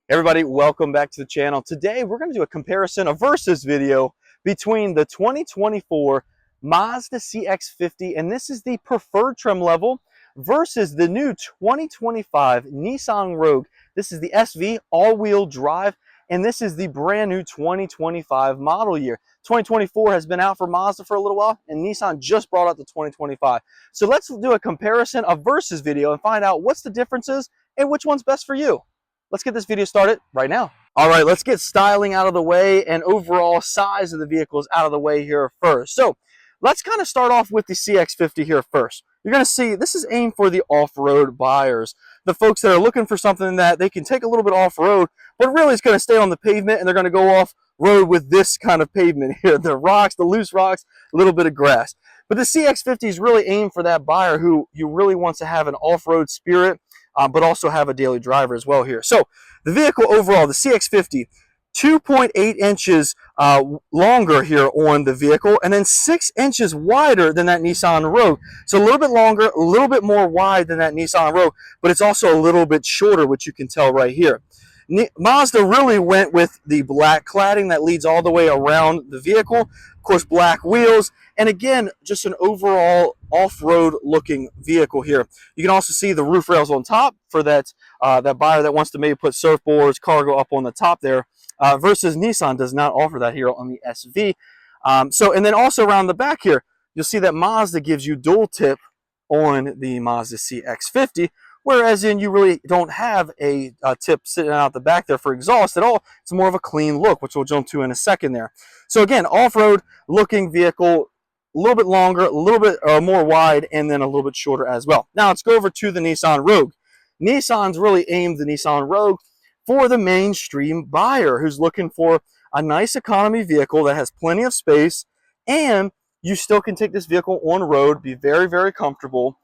Everybody, welcome back to the channel. Today we're going to do a comparison, a versus video between the 2024 Mazda CX-50, and this is the preferred trim level, versus the new 2025 Nissan Rogue. This is the SV all-wheel drive, and this is the brand new 2025 model year. 2024 has been out for Mazda for a little while, and Nissan just brought out the 2025. So let's do a comparison, a versus video, and find out what's the differences and which one's best for you. Let's get this video started right now. All right, let's get styling out of the way and overall size of the vehicles out of the way here first. So let's kind of start off with the CX-50 here first. You're going to see this is aimed for the off-road buyers, the folks that are looking for something that they can take a little bit off-road, but really it's going to stay on the pavement, and they're going to go off-road with this kind of pavement here, the rocks, the loose rocks, a little bit of grass. But the CX-50 is really aimed for that buyer who you really wants to have an off-road spirit, but also have a daily driver as well here. So the vehicle overall, the CX-50, 2.8 inches longer here on the vehicle, and then 6 inches wider than that Nissan Rogue. So a little bit longer, a little bit more wide than that Nissan Rogue, but it's also a little bit shorter, which you can tell right here. Mazda really went with the black cladding that leads all the way around the vehicle. Of course, black wheels, and again, just an overall off-road looking vehicle here. You can also see the roof rails on top for that that buyer that wants to maybe put surfboards, cargo up on the top there, versus Nissan does not offer that here on the SV. And then also around the back here, you'll see that Mazda gives you dual tip on the Mazda CX-50, whereas you really don't have a tip sitting out the back there for exhaust at all. It's more of a clean look, which we'll jump to in a second there. So again, off-road looking vehicle, a little bit longer, a little bit more wide, and then a little bit shorter as well. Now let's go over to the Nissan Rogue. Nissan's really aimed the Nissan Rogue for the mainstream buyer who's looking for a nice economy vehicle that has plenty of space, and you still can take this vehicle on road, be very, very comfortable,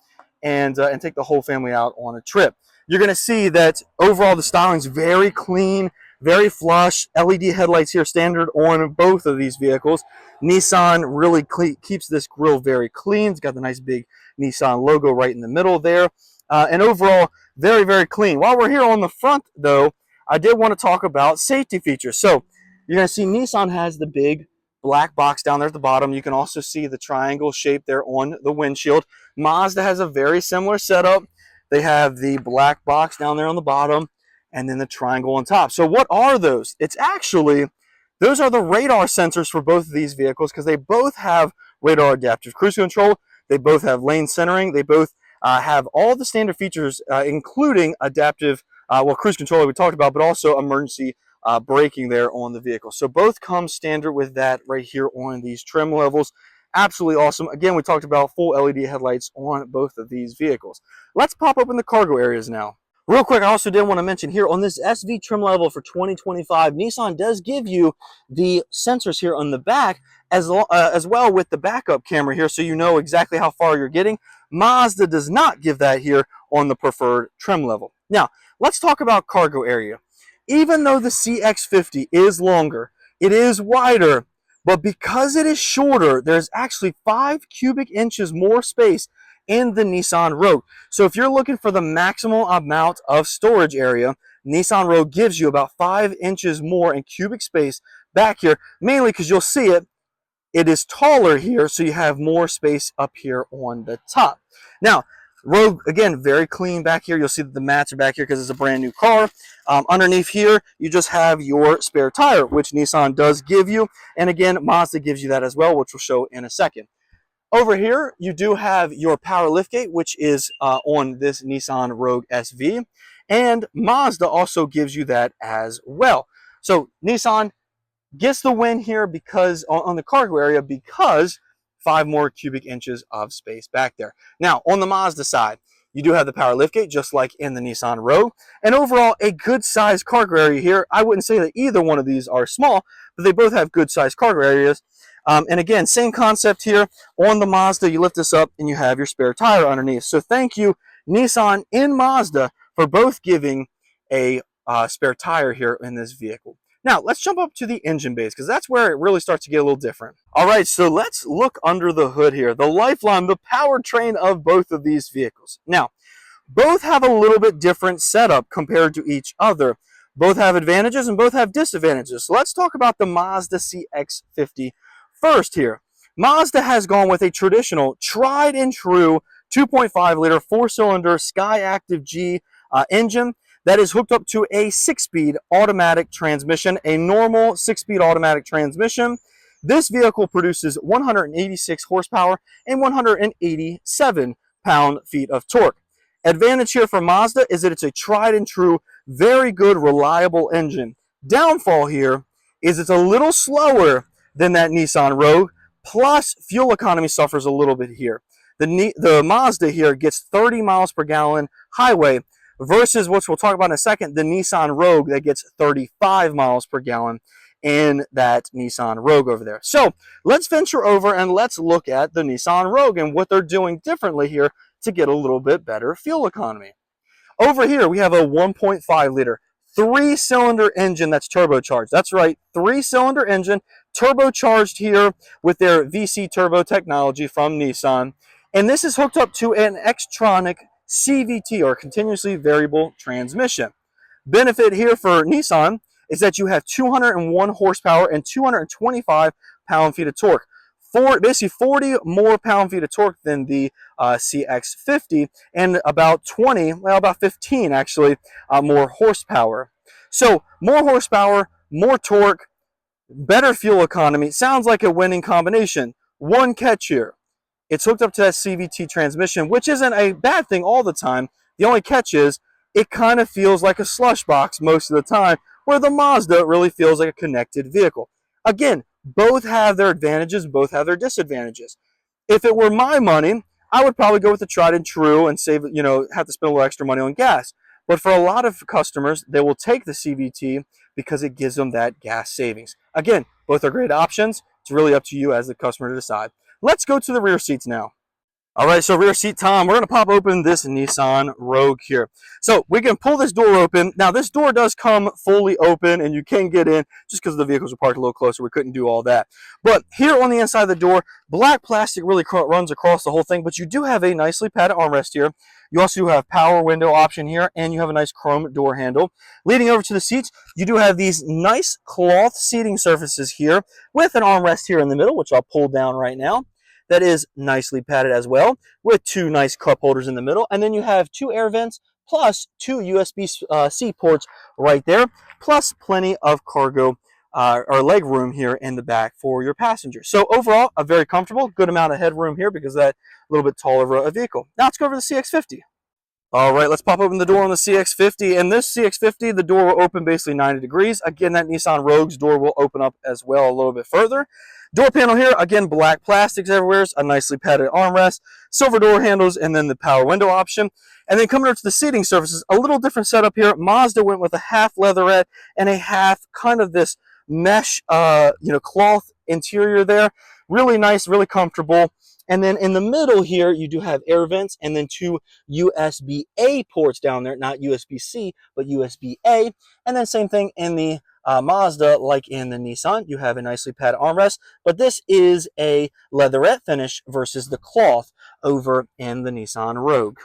and take the whole family out on a trip. You're going to see that overall the styling is very clean, very flush. LED headlights here standard on both of these vehicles. Nissan really keeps this grille very clean. It's got the nice big Nissan logo right in the middle there. And overall, very, very clean. While we're here on the front, though, I did want to talk about safety features. So you're going to see Nissan has the big black box down there at the bottom. You can also see the triangle shape there on the windshield. Mazda has a very similar setup. They have the black box down there on the bottom, and then the triangle on top. So what are those? It's actually, those are the radar sensors for both of these vehicles, because they both have radar adaptive cruise control. They both have lane centering. They both have all the standard features, including adaptive, cruise control that we talked about, but also emergency braking there on the vehicle. So both come standard with that right here on these trim levels. Absolutely awesome. Again, we talked about full LED headlights on both of these vehicles. Let's pop open the cargo areas now. Real quick, I also did want to mention here on this SV trim level for 2025, Nissan does give you the sensors here on the back as well with the backup camera here, so you know exactly how far you're getting. Mazda does not give that here on the preferred trim level. Now, let's talk about cargo area. Even though the CX-50 is longer, it is wider, but because it is shorter, there's actually 5 cubic inches more space in the Nissan Rogue. So if you're looking for the maximum amount of storage area, Nissan Rogue gives you about 5 inches more in cubic space back here, mainly because you'll see it is taller here, so you have more space up here on the top. Now, Rogue, again, very clean back here. You'll see that the mats are back here because it's a brand new car. Underneath here, you just have your spare tire, which Nissan does give you. And again, Mazda gives you that as well, which we'll show in a second. Over here, you do have your power liftgate, which is on this Nissan Rogue SV. And Mazda also gives you that as well. So Nissan gets the win here because on the cargo area, because 5 more cubic inches of space back there. Now, on the Mazda side, you do have the power liftgate, just like in the Nissan Rogue. And overall, a good-sized cargo area here. I wouldn't say that either one of these are small, but they both have good-sized cargo areas. And again, same concept here. On the Mazda, you lift this up, and you have your spare tire underneath. So thank you, Nissan and Mazda, for both giving a spare tire here in this vehicle. Now, let's jump up to the engine base, because that's where it really starts to get a little different. All right, so let's look under the hood here. The lifeline, the powertrain of both of these vehicles. Now, both have a little bit different setup compared to each other, Both have advantages and both have disadvantages. So let's talk about the Mazda CX-50 first here. Mazda has gone with a traditional, tried and true 2.5 liter 4-cylinder Skyactiv G engine that is hooked up to a 6-speed automatic transmission, a normal 6-speed automatic transmission. This vehicle produces 186 horsepower and 187 pound-feet of torque. Advantage here for Mazda is that it's a tried and true, very good, reliable engine. Downfall here is it's a little slower than that Nissan Rogue, plus fuel economy suffers a little bit here. The Mazda here gets 30 miles per gallon highway versus, which we'll talk about in a second, the Nissan Rogue that gets 35 miles per gallon in that Nissan Rogue over there. So let's venture over and let's look at the Nissan Rogue and what they're doing differently here to get a little bit better fuel economy. Over here, we have a 1.5 liter 3-cylinder engine that's turbocharged. That's right, 3-cylinder engine, turbocharged here with their VC turbo technology from Nissan. And this is hooked up to an Xtronic CVT, or continuously variable transmission. Benefit here for Nissan is that you have 201 horsepower and 225 pound-feet of torque. Basically 40 more pound-feet of torque than the CX-50, and about 15 actually, more horsepower. So more horsepower, more torque, better fuel economy. Sounds like a winning combination. One catch here. It's hooked up to that CVT transmission, which isn't a bad thing all the time. The only catch is it kind of feels like a slush box most of the time, where the Mazda really feels like a connected vehicle. Again, both have their advantages, both have their disadvantages. If it were my money, I would probably go with the tried and true and save, have to spend a little extra money on gas. But for a lot of customers, they will take the CVT because it gives them that gas savings. Again, both are great options. It's really up to you as the customer to decide. Let's go to the rear seats now. All right, so rear seat time, we're going to pop open this Nissan Rogue here. So we can pull this door open. Now, this door does come fully open, and you can get in just because the vehicles are parked a little closer. We couldn't do all that. But here on the inside of the door, black plastic really runs across the whole thing, but you do have a nicely padded armrest here. You also do have power window option here, and you have a nice chrome door handle. Leading over to the seats, you do have these nice cloth seating surfaces here with an armrest here in the middle, which I'll pull down right now. That is nicely padded as well, with 2 nice cup holders in the middle. And then you have 2 air vents plus 2 USB-C ports right there, plus plenty of cargo or leg room here in the back for your passengers. So overall, a very comfortable, good amount of headroom here because of that little bit taller of a vehicle. Now let's go over to the CX-50. All right, let's pop open the door on the CX-50. And this CX-50, the door will open basically 90 degrees. Again, that Nissan Rogue's door will open up as well a little bit further. Door panel here, again, black plastics everywhere, a nicely padded armrest, silver door handles, and then the power window option. And then coming up to the seating surfaces, a little different setup here. Mazda went with a half leatherette and a half kind of this mesh, cloth interior there. Really nice, really comfortable. And then in the middle here, you do have air vents and then 2 USB-A ports down there, not USB-C, but USB-A. And then same thing in the Mazda, like in the Nissan, you have a nicely padded armrest, but this is a leatherette finish versus the cloth over in the Nissan Rogue.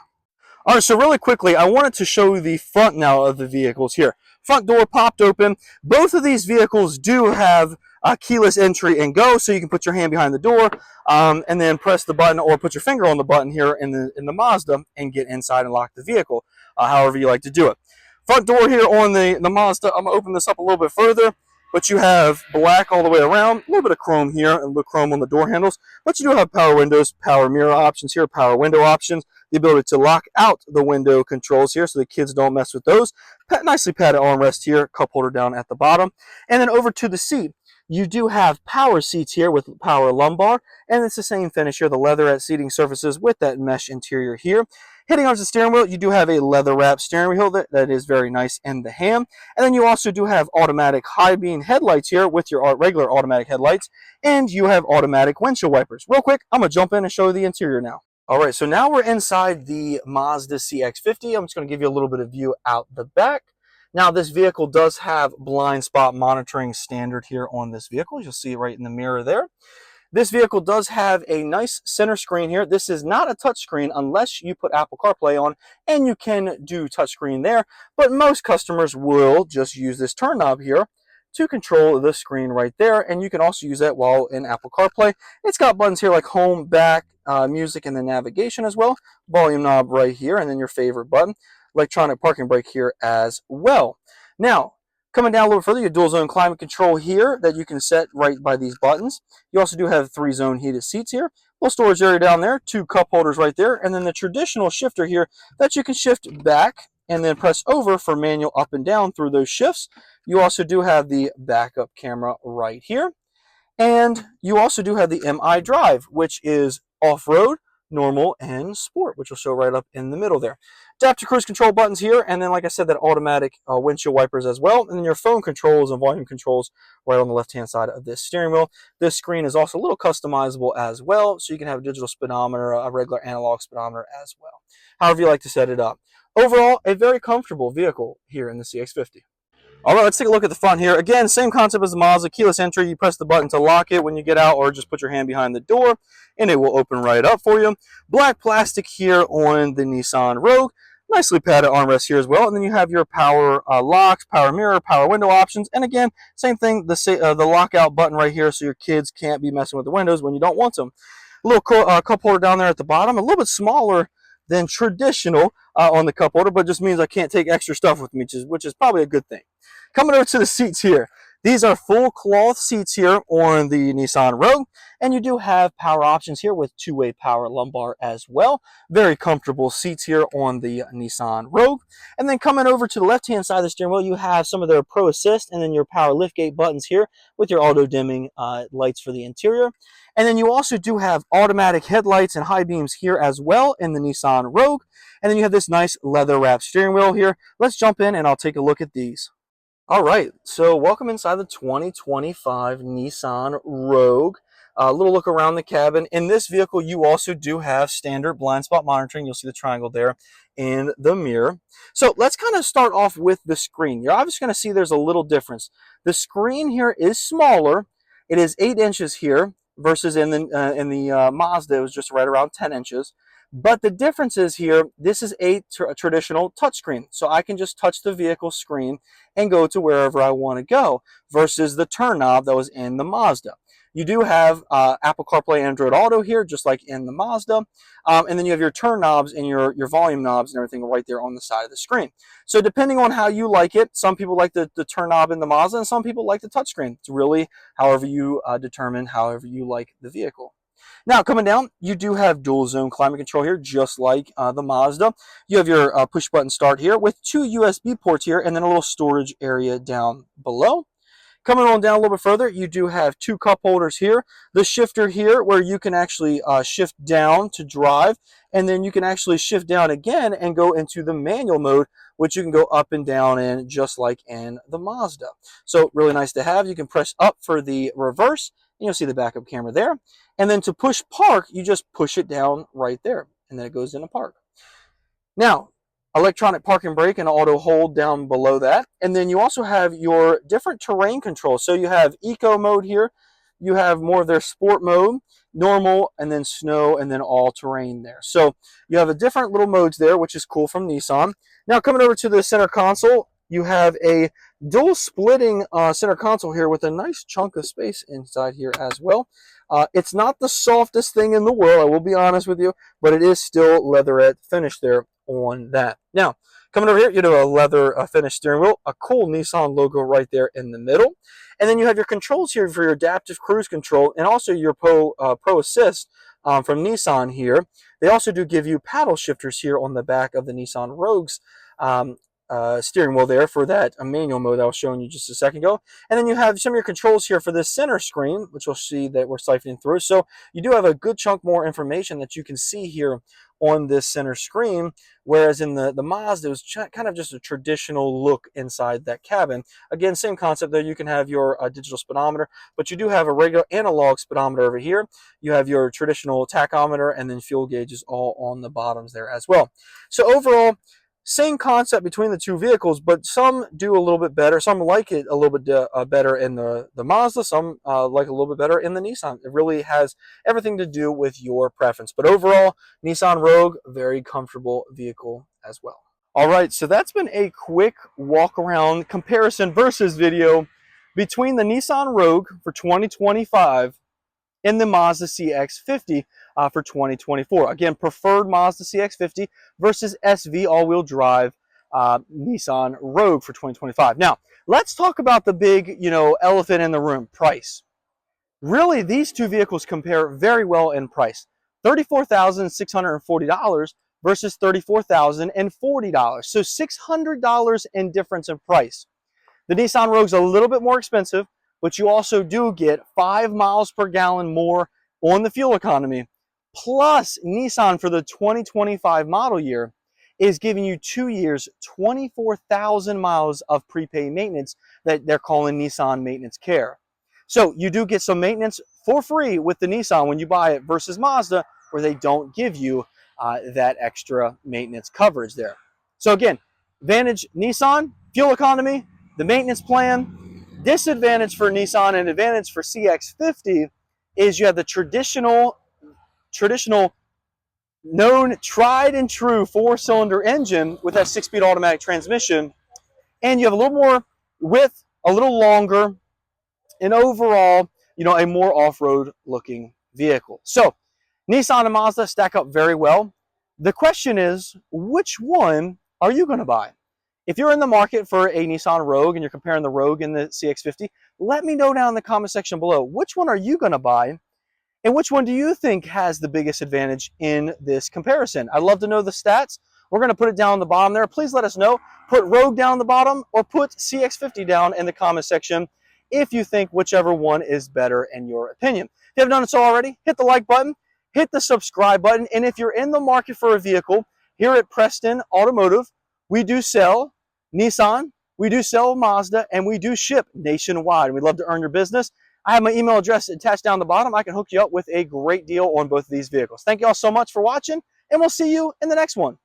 All right, so really quickly, I wanted to show the front now of the vehicles here. Front door popped open. Both of these vehicles do have keyless entry and go, so you can put your hand behind the door and then press the button or put your finger on the button here in the Mazda and get inside and lock the vehicle, however you like to do it. Front door here on the Mazda, I'm going to open this up a little bit further, but you have black all the way around, a little bit of chrome here, and a little chrome on the door handles, but you do have power windows, power mirror options here, power window options, the ability to lock out the window controls here so the kids don't mess with those. Nicely padded armrest here, cup holder down at the bottom. And then over to the seat, you do have power seats here with power lumbar, and it's the same finish here, the leatherette seating surfaces with that mesh interior here. Hitting onto the steering wheel, you do have a leather wrap steering wheel that is very nice in the ham. And then you also do have automatic high beam headlights here with your regular automatic headlights, and you have automatic windshield wipers. Real quick, I'm going to jump in and show you the interior now. All right, so now we're inside the Mazda CX-50. I'm just going to give you a little bit of view out the back. Now, this vehicle does have blind spot monitoring standard here on this vehicle. You'll see it right in the mirror there. This vehicle does have a nice center screen here. This is not a touchscreen unless you put Apple CarPlay on, and you can do touchscreen there, but most customers will just use this turn knob here to control the screen right there, and you can also use that while in Apple CarPlay. It's got buttons here like home, back, music, and then navigation as well. Volume knob right here, and then your favorite button. Electronic parking brake here as well. Now, coming down a little further, you have dual zone climate control here that you can set right by these buttons. You also do have 3-zone heated seats here. Little storage area down there, 2 cup holders right there, and then the traditional shifter here that you can shift back and then press over for manual up and down through those shifts. You also do have the backup camera right here. And you also do have the MI Drive, which is off-road, normal, and sport, which will show right up in the middle there. Adaptive cruise control buttons here, and then, like I said, that automatic windshield wipers as well, and then your phone controls and volume controls right on the left-hand side of this steering wheel. This screen is also a little customizable as well, so you can have a digital speedometer, a regular analog speedometer as well, however you like to set it up. Overall, a very comfortable vehicle here in the CX-50. All right, let's take a look at the front here. Again, same concept as the Mazda, keyless entry. You press the button to lock it when you get out, or just put your hand behind the door, and it will open right up for you. Black plastic here on the Nissan Rogue. Nicely padded armrest here as well. And then you have your power locks, power mirror, power window options. And again, same thing, the lockout button right here so your kids can't be messing with the windows when you don't want them. A little cup holder down there at the bottom, a little bit smaller than traditional on the cup holder, but just means I can't take extra stuff with me, which is probably a good thing. Coming over to the seats here. These are full cloth seats here on the Nissan Rogue, and you do have power options here with 2-way power lumbar as well. Very comfortable seats here on the Nissan Rogue. And then coming over to the left-hand side of the steering wheel, you have some of their Pro Assist and then your power liftgate buttons here with your auto-dimming lights for the interior. And then you also do have automatic headlights and high beams here as well in the Nissan Rogue. And then you have this nice leather-wrapped steering wheel here. Let's jump in and I'll take a look at these. All right, so welcome inside the 2025 Nissan Rogue. A little look around the cabin. In this vehicle, you also do have standard blind spot monitoring. You'll see the triangle there in the mirror. So let's kind of start off with the screen. You're obviously going to see there's a little difference. The screen here is smaller. It is 8 inches here versus in the Mazda, it was just right around 10 inches. But the difference is here, this is a traditional touchscreen. So I can just touch the vehicle screen and go to wherever I want to go versus the turn knob that was in the Mazda. You do have Apple CarPlay, Android Auto here, just like in the Mazda. And then you have your turn knobs and your volume knobs and everything right there on the side of the screen. So depending on how you like it, some people like the turn knob in the Mazda and some people like the touchscreen. It's really however you determine, however you like the vehicle. Now, coming down, you do have dual zone climate control here, just like the Mazda. You have your push button start here with 2 USB ports here and then a little storage area down below. Coming on down a little bit further, you do have 2 cup holders here. The shifter here where you can actually shift down to drive, and then you can actually shift down again and go into the manual mode, which you can go up and down in just like in the Mazda. So really nice to have. You can press up for the reverse, and you'll see the backup camera there. And then to push park, you just push it down right there, and then it goes into park. Now, electronic parking brake and auto hold down below that. And then you also have your different terrain controls. So you have eco mode here. You have more of their sport mode, normal, and then snow, and then all terrain there. So you have a different little modes there, which is cool from Nissan. Now coming over to the center console, you have a dual splitting center console here with a nice chunk of space inside here as well. It's not the softest thing in the world, I will be honest with you, but it is still leatherette finish there on that. Now, coming over here, you do a leather finished steering wheel, a cool Nissan logo right there in the middle. And then you have your controls here for your adaptive cruise control and also your Pro Assist from Nissan here. They also do give you paddle shifters here on the back of the Nissan Rogue's steering wheel there for that manual mode I was showing you just a second ago. And then you have some of your controls here for this center screen, which you'll see that we're siphoning through. So you do have a good chunk more information that you can see here on this center screen, whereas in the Mazda, it was kind of just a traditional look inside that cabin. Again, same concept there. You can have your digital speedometer, but you do have a regular analog speedometer over here. You have your traditional tachometer and then fuel gauges all on the bottoms there as well. So overall, Same concept between the two vehicles, but some do a little bit better. Some like it a little bit better in the Mazda. Some like a little bit better in the Nissan. It really has everything to do with your preference. But overall, Nissan Rogue, very comfortable vehicle as well. All right, so that's been a quick walk around comparison versus video between the Nissan Rogue for 2025 and the Mazda CX-50 for 2024. Again, preferred Mazda CX-50 versus SV all-wheel drive Nissan Rogue for 2025. Now, let's talk about the big, elephant in the room, price. Really, these two vehicles compare very well in price. $34,640 versus $34,040. So $600 in difference in price. The Nissan Rogue's a little bit more expensive, but you also do get 5 miles per gallon more on the fuel economy. Plus, Nissan for the 2025 model year is giving you 2 years, 24,000 miles of prepaid maintenance that they're calling Nissan Maintenance Care. So you do get some maintenance for free with the Nissan when you buy it versus Mazda, where they don't give you that extra maintenance coverage there. So again, advantage Nissan, fuel economy, the maintenance plan. Disadvantage for Nissan and advantage for CX-50 is you have the traditional known tried and true 4-cylinder engine with that 6-speed automatic transmission, and you have a little more width, a little longer, and overall, a more off-road looking vehicle. So Nissan and Mazda stack up very well. The question is, which one are you going to buy? If you're in the market for a Nissan Rogue and you're comparing the Rogue and the CX-50, let me know down in the comment section below. Which one are you going to buy? And which one do you think has the biggest advantage in this comparison? I'd love to know the stats. We're going to put it down on the bottom there. Please let us know. Put Rogue down on the bottom or put CX-50 down in the comment section if you think whichever one is better in your opinion. If you haven't done it so already, hit the like button, hit the subscribe button, and if you're in the market for a vehicle, here at Preston Automotive, we do sell Nissan, we do sell Mazda, and we do ship nationwide. We'd love to earn your business. I have my email address attached down the bottom. I can hook you up with a great deal on both of these vehicles. Thank you all so much for watching, and we'll see you in the next one.